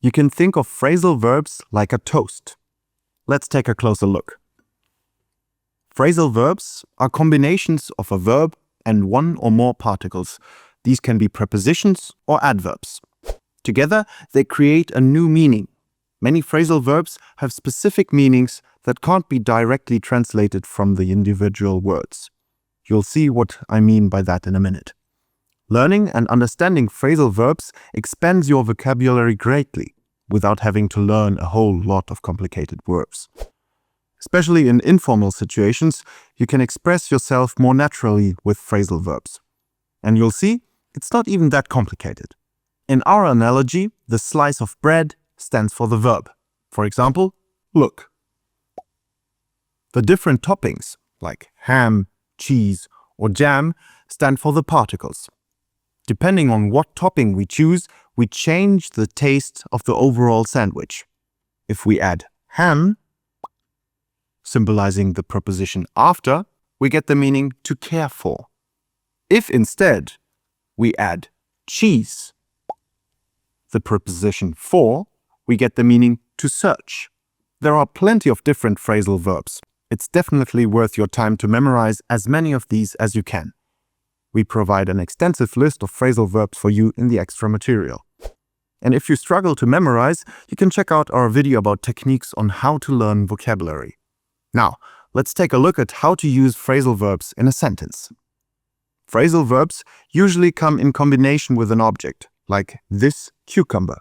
You can think of phrasal verbs like a toast. Let's take a closer look. Phrasal verbs are combinations of a verb and one or more particles. These can be prepositions or adverbs. Together, they create a new meaning. Many phrasal verbs have specific meanings that can't be directly translated from the individual words. You'll see what I mean by that in a minute. Learning and understanding phrasal verbs expands your vocabulary greatly without having to learn a whole lot of complicated verbs. Especially in informal situations, you can express yourself more naturally with phrasal verbs. And you'll see, it's not even that complicated. In our analogy, the slice of bread stands for the verb. For example, look. The different toppings, like ham, cheese, or jam, stand for the particles. Depending on what topping we choose, we change the taste of the overall sandwich. If we add ham, symbolizing the preposition after, we get the meaning to care for. If instead we add cheese, the preposition for, we get the meaning to search. There are plenty of different phrasal verbs. It's definitely worth your time to memorize as many of these as you can. We provide an extensive list of phrasal verbs for you in the extra material. And if you struggle to memorize, you can check out our video about techniques on how to learn vocabulary. Now, let's take a look at how to use phrasal verbs in a sentence. Phrasal verbs usually come in combination with an object, like this cucumber.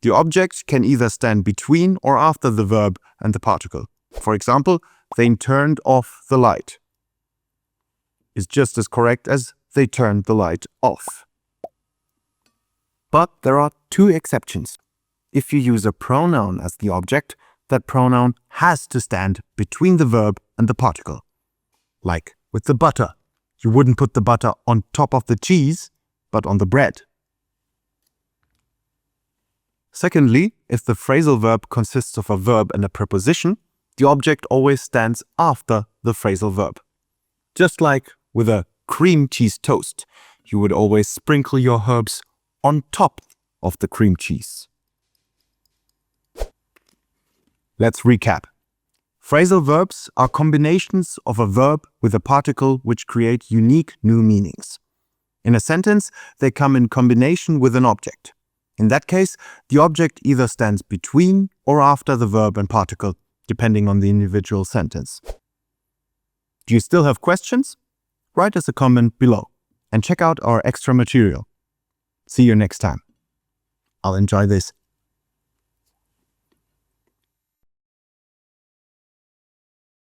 The object can either stand between or after the verb and the particle. For example, they turned off the light is just as correct as they turned the light off. But there are two exceptions. If you use a pronoun as the object, that pronoun has to stand between the verb and the particle. Like with the butter. You wouldn't put the butter on top of the cheese, but on the bread. Secondly, if the phrasal verb consists of a verb and a preposition, the object always stands after the phrasal verb. Just like with a cream cheese toast, you would always sprinkle your herbs on top of the cream cheese. Let's recap. Phrasal verbs are combinations of a verb with a particle which create unique new meanings. In a sentence, they come in combination with an object. In that case, the object either stands between or after the verb and particle, depending on the individual sentence. Do you still have questions? Write us a comment below and check out our extra material. See you next time. I'll enjoy this